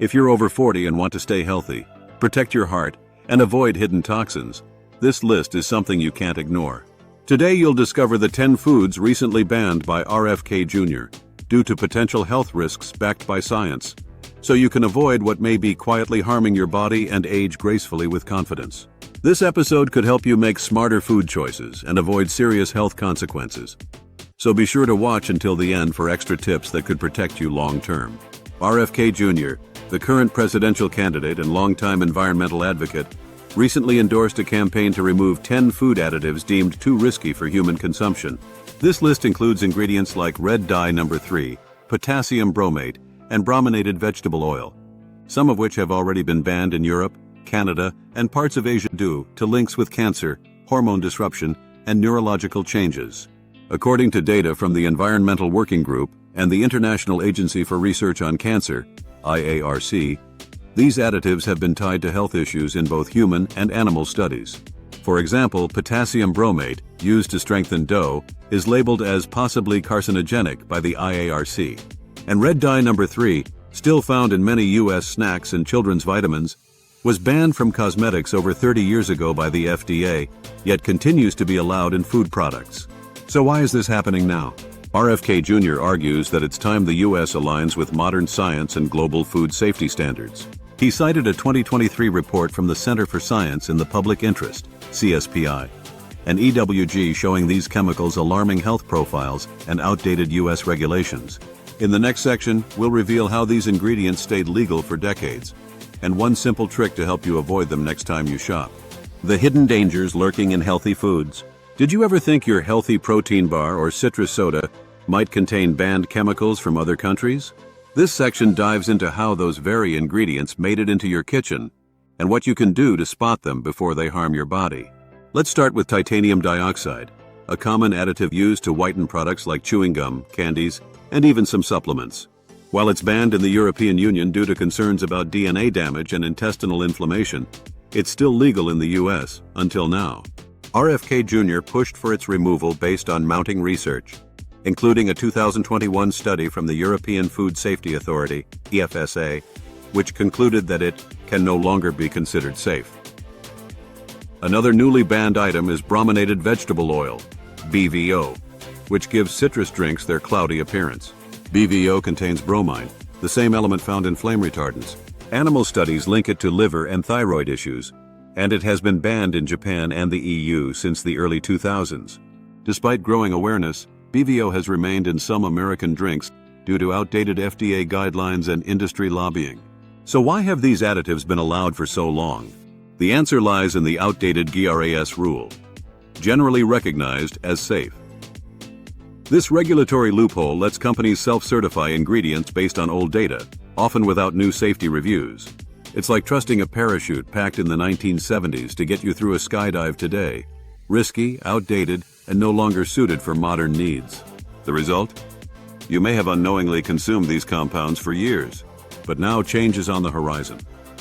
If you're over 40 and want to stay healthy, protect your heart, and avoid hidden toxins, this list is something you can't ignore. Today you'll discover the 10 foods recently banned by RFK Jr. due to potential health risks backed by science, so you can avoid what may be quietly harming your body and age gracefully with confidence. This episode could help you make smarter food choices and avoid serious health consequences. So be sure to watch until the end for extra tips that could protect you long-term. RFK Jr., the current presidential candidate and longtime environmental advocate, recently endorsed a campaign to remove 10 food additives deemed too risky for human consumption. This list includes ingredients like red dye number 3, potassium bromate, and brominated vegetable oil, some of which have already been banned in Europe, Canada, and parts of Asia due to links with cancer, hormone disruption, and neurological changes. According to data from the Environmental Working Group and the International Agency for Research on Cancer, IARC, these additives have been tied to health issues in both human and animal studies. For example, potassium bromate, used to strengthen dough, is labeled as possibly carcinogenic by the IARC. And red dye number 3, still found in many U.S. snacks and children's vitamins, was banned from cosmetics over 30 years ago by the FDA, yet continues to be allowed in food products. So why is this happening now? RFK Jr. argues that it's time the U.S. aligns with modern science and global food safety standards. He cited a 2023 report from the Center for Science in the Public Interest, CSPI, and EWG showing these chemicals' alarming health profiles and outdated U.S. regulations. In the next section, we'll reveal how these ingredients stayed legal for decades, and one simple trick to help you avoid them next time you shop. The hidden dangers lurking in healthy foods. Did you ever think your healthy protein bar or citrus soda might contain banned chemicals from other countries? This section dives into how those very ingredients made it into your kitchen and what you can do to spot them before they harm your body. Let's start with titanium dioxide, a common additive used to whiten products like chewing gum, candies, and even some supplements. While it's banned in the European Union due to concerns about DNA damage and intestinal inflammation, it's still legal in the US, until now. RFK Jr. pushed for its removal based on mounting research, including a 2021 study from the European Food Safety Authority, EFSA, which concluded that it can no longer be considered safe. Another newly banned item is brominated vegetable oil, BVO, which gives citrus drinks their cloudy appearance. BVO contains bromine, the same element found in flame retardants. Animal studies link it to liver and thyroid issues, and it has been banned in Japan and the EU since the early 2000s. Despite growing awareness, BVO has remained in some American drinks due to outdated FDA guidelines and industry lobbying. So why have these additives been allowed for so long? The answer lies in the outdated GRAS rule, generally recognized as safe. This regulatory loophole lets companies self-certify ingredients based on old data, often without new safety reviews. It's like trusting a parachute packed in the 1970s to get you through a skydive today. Risky, outdated, and no longer suited for modern needs. The result? You may have unknowingly consumed these compounds for years, but now change is on the horizon.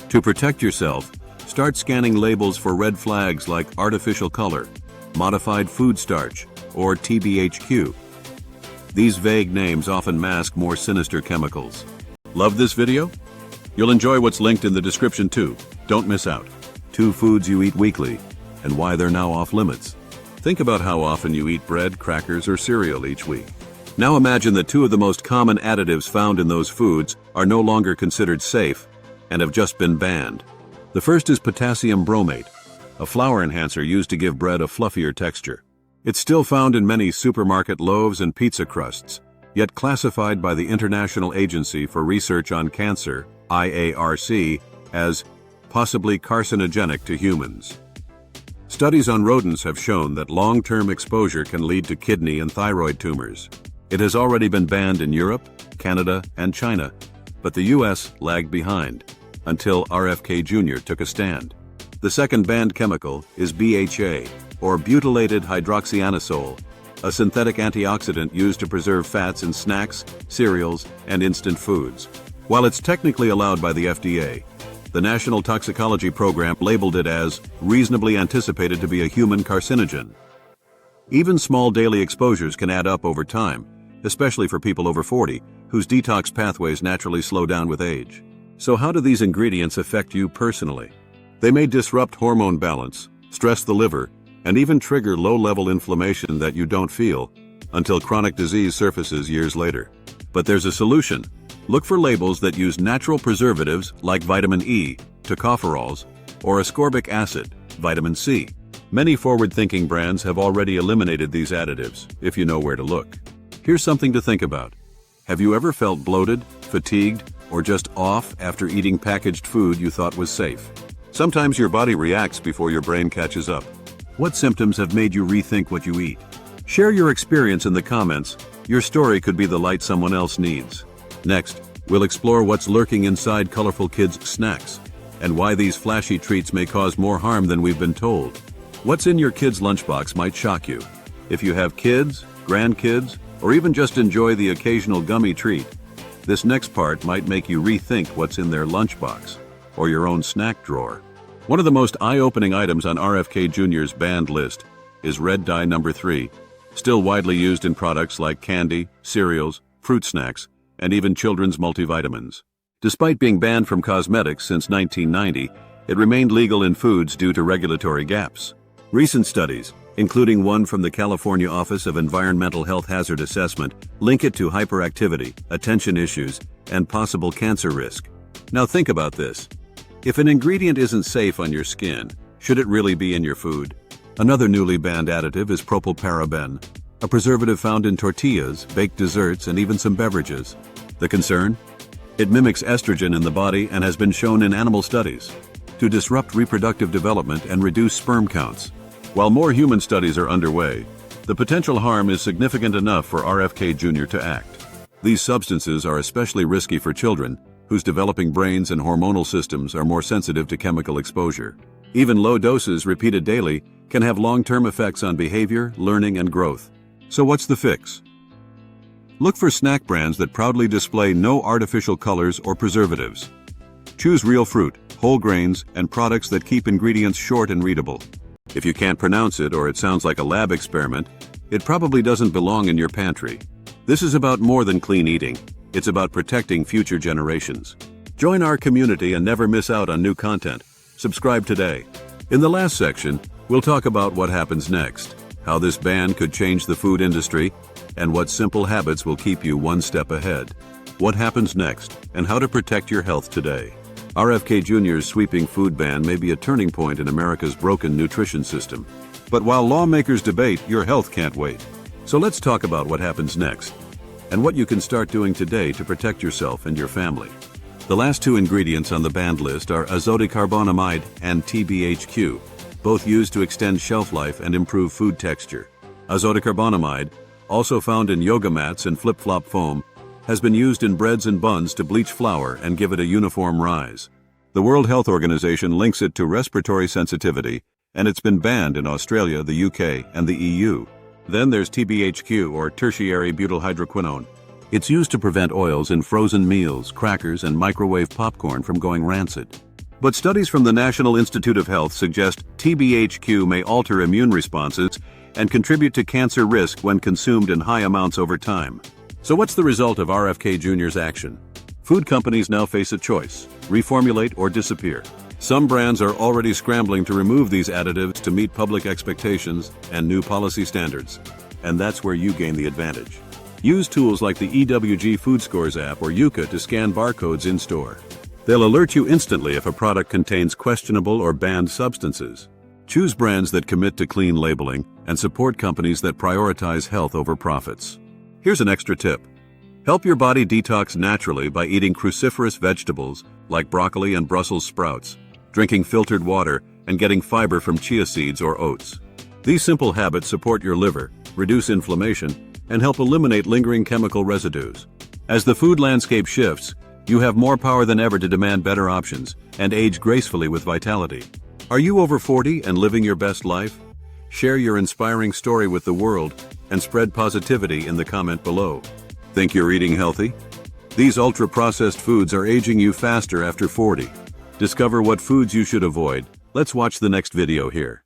To protect yourself, start scanning labels for red flags like artificial color, modified food starch, or TBHQ. These vague names often mask more sinister chemicals. Love this video? You'll enjoy what's linked in the description too. Don't miss out. 2 foods you eat weekly, and why they're now off limits. Think about how often you eat bread, crackers, or cereal each week. Now imagine that 2 of the most common additives found in those foods are no longer considered safe and have just been banned. The first is potassium bromate, a flour enhancer used to give bread a fluffier texture. It's still found in many supermarket loaves and pizza crusts, yet classified by the International Agency for Research on Cancer, IARC, as possibly carcinogenic to humans. Studies on rodents have shown that long-term exposure can lead to kidney and thyroid tumors. It has already been banned in Europe, Canada, and China, but the US lagged behind until RFK Jr. took a stand. The second banned chemical is BHA, or butylated hydroxyanisole, a synthetic antioxidant used to preserve fats in snacks, cereals, and instant foods. While it's technically allowed by the FDA, the National Toxicology Program labeled it as reasonably anticipated to be a human carcinogen. Even small daily exposures can add up over time, especially for people over 40, whose detox pathways naturally slow down with age. So how do these ingredients affect you personally? They may disrupt hormone balance, stress the liver, and even trigger low-level inflammation that you don't feel until chronic disease surfaces years later. But there's a solution. Look for labels that use natural preservatives like vitamin E, tocopherols, or ascorbic acid, vitamin C. Many forward-thinking brands have already eliminated these additives, if you know where to look. Here's something to think about. Have you ever felt bloated, fatigued, or just off after eating packaged food you thought was safe? Sometimes your body reacts before your brain catches up. What symptoms have made you rethink what you eat? Share your experience in the comments. Your story could be the light someone else needs. Next, we'll explore what's lurking inside colorful kids' snacks and why these flashy treats may cause more harm than we've been told. What's in your kid's lunchbox might shock you. If you have kids, grandkids, or even just enjoy the occasional gummy treat, this next part might make you rethink what's in their lunchbox or your own snack drawer. One of the most eye-opening items on RFK Jr.'s banned list is red dye number 3, still widely used in products like candy, cereals, fruit snacks, and even children's multivitamins. Despite being banned from cosmetics since 1990, it remained legal in foods due to regulatory gaps. Recent studies, including one from the California Office of Environmental Health Hazard Assessment, link it to hyperactivity, attention issues, and possible cancer risk. Now think about this. If an ingredient isn't safe on your skin, should it really be in your food? Another newly banned additive is propylparaben, a preservative found in tortillas, baked desserts, and even some beverages. The concern? It mimics estrogen in the body and has been shown in animal studies to disrupt reproductive development and reduce sperm counts. While more human studies are underway, the potential harm is significant enough for RFK Jr. to act. These substances are especially risky for children, whose developing brains and hormonal systems are more sensitive to chemical exposure. Even low doses repeated daily can have long-term effects on behavior, learning, and growth. So what's the fix? Look for snack brands that proudly display no artificial colors or preservatives. Choose real fruit, whole grains, and products that keep ingredients short and readable. If you can't pronounce it or it sounds like a lab experiment, it probably doesn't belong in your pantry. This is about more than clean eating. It's about protecting future generations. Join our community and never miss out on new content. Subscribe today. In the last section, we'll talk about what happens next, how this ban could change the food industry, and what simple habits will keep you one step ahead. What happens next, and how to protect your health today. RFK Jr.'s sweeping food ban may be a turning point in America's broken nutrition system. But while lawmakers debate, your health can't wait. So let's talk about what happens next, and what you can start doing today to protect yourself and your family. The last two ingredients on the banned list are azotocarbonamide and TBHQ, both used to extend shelf life and improve food texture. Azotocarbonamide, also found in yoga mats and flip-flop foam, has been used in breads and buns to bleach flour and give it a uniform rise. The World Health Organization links it to respiratory sensitivity, and it's been banned in Australia, the UK, and the EU. Then there's TBHQ, or tertiary butylhydroquinone. It's used to prevent oils in frozen meals, crackers, and microwave popcorn from going rancid. But studies from the National Institute of Health suggest TBHQ may alter immune responses and contribute to cancer risk when consumed in high amounts over time. So what's the result of RFK Jr.'s action? Food companies now face a choice: reformulate or disappear. Some brands are already scrambling to remove these additives to meet public expectations and new policy standards. And that's where you gain the advantage. Use tools like the EWG Food Scores app or Yuka to scan barcodes in-store. They'll alert you instantly if a product contains questionable or banned substances. Choose brands that commit to clean labeling and support companies that prioritize health over profits. Here's an extra tip. Help your body detox naturally by eating cruciferous vegetables like broccoli and Brussels sprouts, drinking filtered water, and getting fiber from chia seeds or oats. These simple habits support your liver, reduce inflammation, and help eliminate lingering chemical residues. As the food landscape shifts, you have more power than ever to demand better options and age gracefully with vitality. Are you over 40 and living your best life? Share your inspiring story with the world and spread positivity in the comment below. Think you're eating healthy? These ultra-processed foods are aging you faster after 40. Discover what foods you should avoid. Let's watch the next video here.